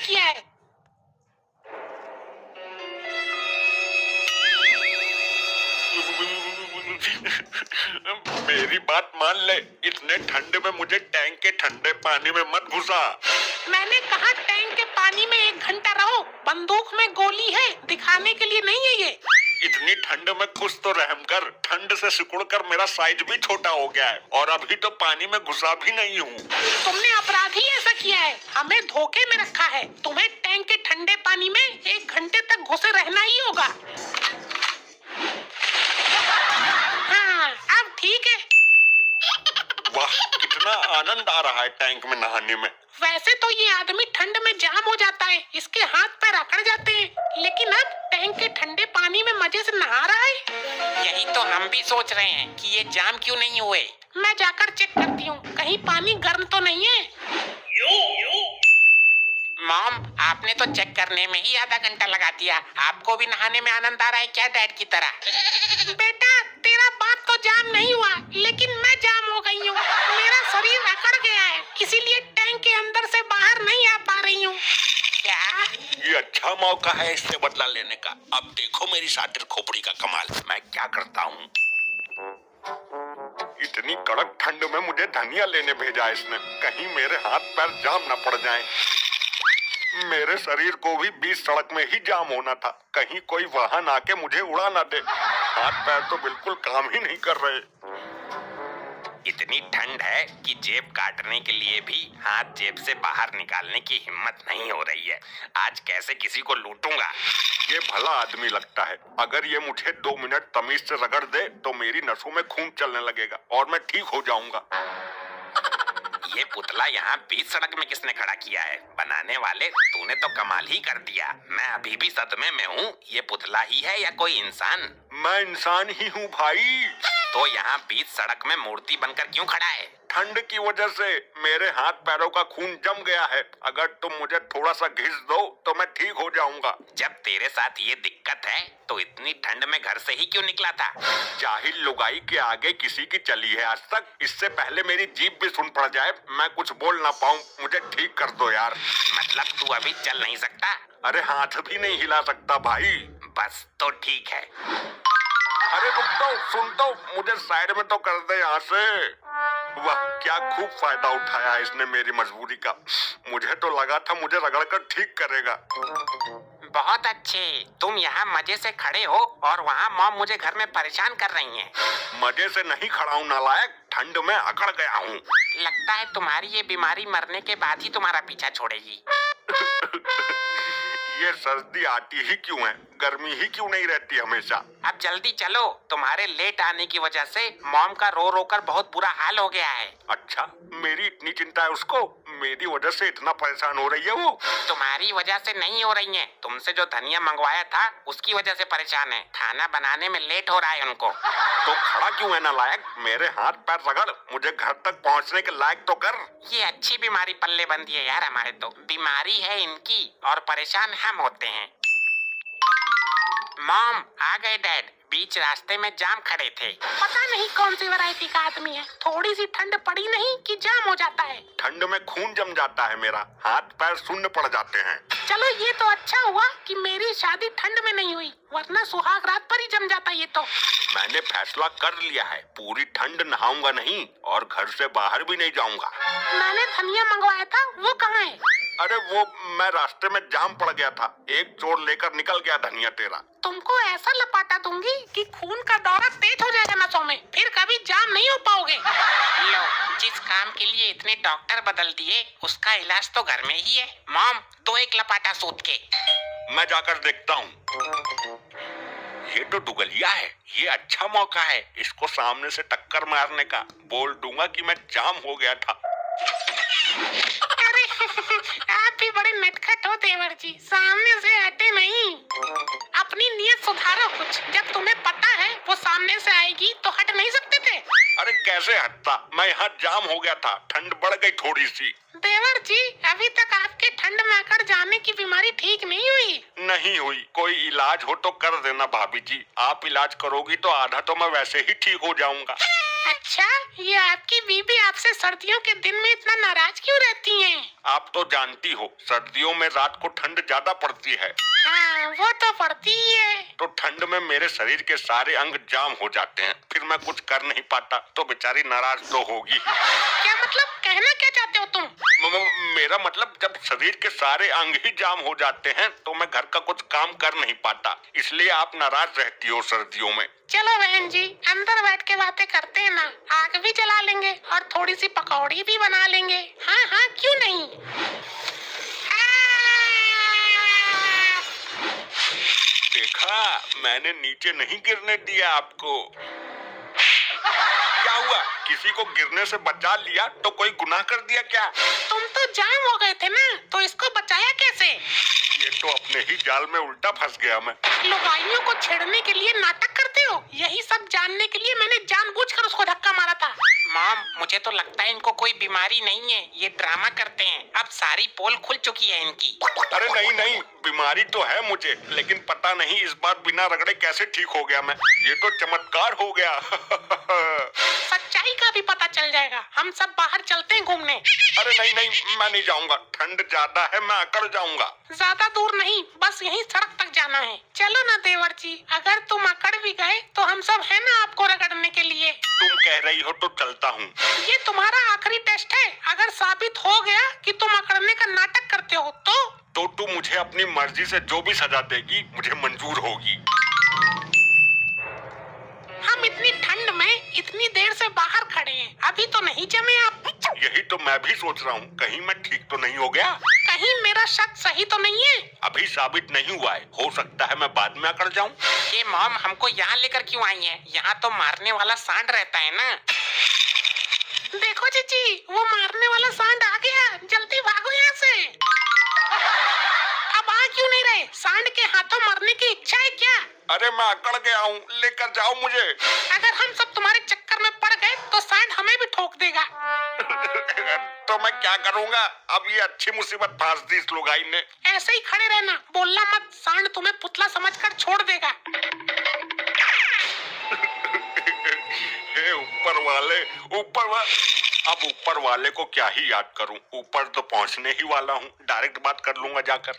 किया है? मेरी बात मान ले, इतने ठंड में मुझे टैंक के ठंडे पानी में मत घुसा। मैंने कहा टैंक के पानी में 1 घंटा रहो। बंदूक में गोली है, दिखाने के लिए नहीं है ये। इतनी ठंड में कुछ तो रहम कर। ठंड से सिकुड़ कर मेरा साइज भी छोटा हो गया है और अभी तो पानी में घुसा भी नहीं हूँ। तुमने अपराधी ऐसा किया है, हमें धोखे में रखा है। तुम्हें टैंक के ठंडे पानी में 1 घंटे तक घुसे रहना ही होगा। हाँ, अब ठीक है। वाह, कितना आनंद आ रहा है टैंक में नहाने में। वैसे तो ये आदमी ठंड में जाम हो जाता है, इसके हाथ पैर अकड़ जाते हैं, लेकिन अब टैंक के ठंडे पानी में मजे से नहा रहा है। यही तो हम भी सोच रहे हैं कि ये जाम क्यों नहीं हुए। मैं जाकर चेक करती हूँ, कहीं पानी गर्म तो नहीं है। मॉम, आपने तो चेक करने में ही आधा घंटा लगा दिया। आपको भी नहाने में आनंद आ रहा है क्या डैड की तरह? बेटा, तेरा बाप तो जाम नहीं हुआ, लेकिन मैं जाम हो गई हूँ। मेरा शरीर अकड़ गया है, इसीलिए टैंक के अंदर से बाहर नहीं आ पा रही हूँ। क्या? ये अच्छा मौका है इससे बदला लेने का। अब देखो मेरी शातिर खोपड़ी का कमाल, मैं क्या करता हूँ। इतनी कड़क ठंड में मुझे धनिया लेने भेजा इसने, कहीं मेरे हाथ पैर जाम न पड़ जाएं। मेरे शरीर को भी बीच सड़क में ही जाम होना था, कहीं कोई वाहन आके मुझे उड़ा ना दे। हाथ पैर तो बिल्कुल काम ही नहीं कर रहे। इतनी ठंड है कि जेब काटने के लिए भी हाथ जेब से बाहर निकालने की हिम्मत नहीं हो रही है। आज कैसे किसी को लूटूंगा। ये भला आदमी लगता है, अगर ये मुझे 2 मिनट तमीज से रगड़ दे तो मेरी नसों में खून चलने लगेगा और मैं ठीक हो जाऊंगा। ये पुतला यहाँ बीच सड़क में किसने खड़ा किया है? बनाने वाले, तूने तो कमाल ही कर दिया। मैं अभी भी सदमे में हूँ। ये पुतला ही है या कोई इंसान? मैं इंसान ही हूँ भाई। तो यहाँ बीच सड़क में मूर्ति बनकर क्यों खड़ा है? ठंड की वजह से मेरे हाथ पैरों का खून जम गया है। अगर तुम मुझे थोड़ा सा घिस दो तो मैं ठीक हो जाऊंगा। जब तेरे साथ ये दिक्कत है तो इतनी ठंड में घर से ही क्यों निकला था? जाहिल लुगाई के आगे किसी की चली है आज तक। इससे पहले मेरी जीभ भी सुन पड़ जाए, मैं कुछ बोल ना पाऊं। मुझे ठीक कर दो यार। मतलब तू अभी चल नहीं सकता? अरे हाथ भी नहीं हिला सकता भाई। बस तो ठीक है। अरे रुक दो, सुन दो, मुझे साइड में तो कर दे यहाँ से। वाह, क्या खूब फायदा उठाया है इसने मेरी मजबूरी का। मुझे तो लगा था मुझे रगड़कर ठीक करेगा। बहुत अच्छे, तुम यहाँ मजे से खड़े हो और वहाँ मॉम मुझे घर में परेशान कर रही हैं। मजे से नहीं खड़ा हूँ नालायक, ठंड में अकड़ गया हूँ। लगता है तुम्हारी ये बीमारी मरने के बाद ही तुम्हारा पीछा छोड़ेगी। ये सर्दी आती ही क्यों है, गर्मी ही क्यों नहीं रहती हमेशा। अब जल्दी चलो, तुम्हारे लेट आने की वजह से मॉम का रो रो कर बहुत बुरा हाल हो गया है। अच्छा, मेरी इतनी चिंता है उसको? मेरी वजह से इतना परेशान हो रही है वो? तुम्हारी वजह से नहीं हो रही है, तुमसे जो धनिया मंगवाया था उसकी वजह से परेशान है। खाना बनाने में लेट हो रहा है उनको। तो खड़ा क्यों है नालायक? मेरे हाथ पैर रगड़, मुझे घर तक पहुंचने के लायक तो कर। ये अच्छी बीमारी पल्ले बंदी है यार हमारे तो। बीमारी है इनकी और परेशान हम होते हैं। मॉम, आ गए डैड। बीच रास्ते में जाम खड़े थे। पता नहीं कौन सी वैरायटी का आदमी है, थोड़ी सी ठंड पड़ी नहीं कि जाम हो जाता है। ठंड में खून जम जाता है मेरा, हाथ पैर शून्य पड़ जाते हैं। चलो ये तो अच्छा हुआ कि मेरी शादी ठंड में नहीं हुई, वरना सुहाग रात पर ही जम जाता ये तो। मैंने फैसला कर लिया है, पूरी ठंड नहाऊंगा नहीं और घर से बाहर भी नहीं जाऊंगा। मैंने धनिया मंगवाया था, वो कहाँ है? अरे वो मैं रास्ते में जाम पड़ गया था, एक चोर लेकर निकल गया धनिया तेरा। तुमको ऐसा लपाटा दूंगी कि खून का दौरा तेज हो जाएगा नसों में, फिर कभी जाम नहीं हो पाओगे। लो, जिस काम के लिए इतने डॉक्टर बदल दिए उसका इलाज तो घर में ही है। मॉम, दो एक लपाटा सूत के। मैं जाकर देखता हूँ। ये तो दुगलिया है, ये अच्छा मौका है इसको सामने से टक्कर मारने का। बोल दूंगा कि मैं जाम हो गया था। अरे आप भी बड़े नटखट हो देवर जी, सामने से हटे नहीं। अपनी नीयत सुधारो कुछ, जब तुम्हें पता है वो सामने से आएगी तो हट नहीं सकते थे। अरे कैसे हटता, मैं यहाँ जाम हो गया था, ठंड बढ़ गई थोड़ी सी। देवर जी, अभी तक आपके ठंड में आकर जाने की बीमारी ठीक नहीं हुई। नहीं हुई, कोई इलाज हो तो कर देना भाभी जी। आप इलाज करोगी तो आधा तो मैं वैसे ही ठीक हो जाऊंगा। अच्छा, ये आपकी बीबी आपसे सर्दियों के दिन में इतना नाराज क्यों रहती हैं? आप तो जानती हो सर्दियों में रात को ठंड ज्यादा पड़ती है, हाँ, वो तो पड़ती ही है। तो ठंड में मेरे शरीर के सारे अंग जाम हो जाते हैं, फिर मैं कुछ कर नहीं पाता, तो बेचारी नाराज तो होगी। क्या मतलब, कहना क्या चाहते हो तुम? मेरा मतलब जब शरीर के सारे अंग ही जाम हो जाते हैं तो मैं घर का कुछ काम कर नहीं पाता, इसलिए आप नाराज रहती हो सर्दियों में। चलो बहन जी, अंदर बैठ के बातें करते हैं ना, आग भी जला लेंगे और थोड़ी सी पकौड़ी भी बना लेंगे। हाँ हाँ, क्यों नहीं। देखा, मैंने नीचे नहीं गिरने दिया आपको। क्या हुआ, किसी को गिरने से बचा लिया तो कोई गुनाह कर दिया क्या? तुम तो जाम हो गए थे ना, तो इसको बचाया कैसे? ये तो अपने ही जाल में उल्टा फंस गया मैं। लुगाइयों को छेड़ने के लिए नाटक करते हो, यही सब जानने के लिए मैंने जानबूझकर उसको धक्का मारा था। मॉम, मुझे तो लगता है इनको कोई बीमारी नहीं है, ये ड्रामा करते हैं। अब सारी पोल खुल चुकी है इनकी। अरे नहीं नहीं, बीमारी तो है मुझे, लेकिन पता नहीं इस बार बिना रगड़े कैसे ठीक हो गया मैं। ये तो चमत्कार हो गया। सच्चाई का भी पता चल जाएगा, हम सब बाहर चलते हैं घूमने। अरे नहीं नहीं, मैं नहीं जाऊंगा, ठंड ज्यादा है, मैं अकड़ जाऊंगा। ज्यादा दूर नहीं, बस यहीं सड़क तक जाना है। चलो ना देवर जी, अगर तुम अकड़ भी गए तो हम सब है ना आपको रगड़ने के लिए। तुम कह रही हो तो चलता हूँ। ये तुम्हारा आखिरी टेस्ट है, अगर साबित हो गया कि तुम अकड़ने का नाटक करते हो तो तू मुझे अपनी मर्जी से जो भी सजा देगी मुझे मंजूर होगी। हम इतनी ठंड में इतनी देर से बाहर खड़े हैं, अभी तो नहीं जमे आप। यही तो मैं भी सोच रहा हूँ, कहीं मैं ठीक तो नहीं हो गया, कहीं मेरा शक सही तो नहीं है। अभी साबित नहीं हुआ है, हो सकता है मैं बाद में अकड़ जाऊँ। ये मॉम हमको यहाँ लेकर क्यों आई है? यहाँ तो मारने वाला सांड रहता है ना। देखो जीजी, वो मारने वाला सांड आ गया, जल्दी भागो यहाँ से। अब आ क्यों नहीं रहे? सांड के हाथों मरने की इच्छा है क्या? अरे मैं अकड़ गया हूँ, लेकर जाओ मुझे। अगर हम सब तुम्हारे चक्कर में पड़ गए तो सांड हमें भी ठोक देगा। तो मैं क्या करूँगा? अब ये अच्छी मुसीबत फांस दी इस लुगाई ने। ऐसे ही खड़े रहना, बोलना मत, सांड तुम्हें पुतला समझकर छोड़ देगा। हे ऊपर वाले, अब ऊपर वाले को क्या ही याद करूं, ऊपर तो पहुंचने ही वाला हूं, डायरेक्ट बात कर लूंगा जाकर।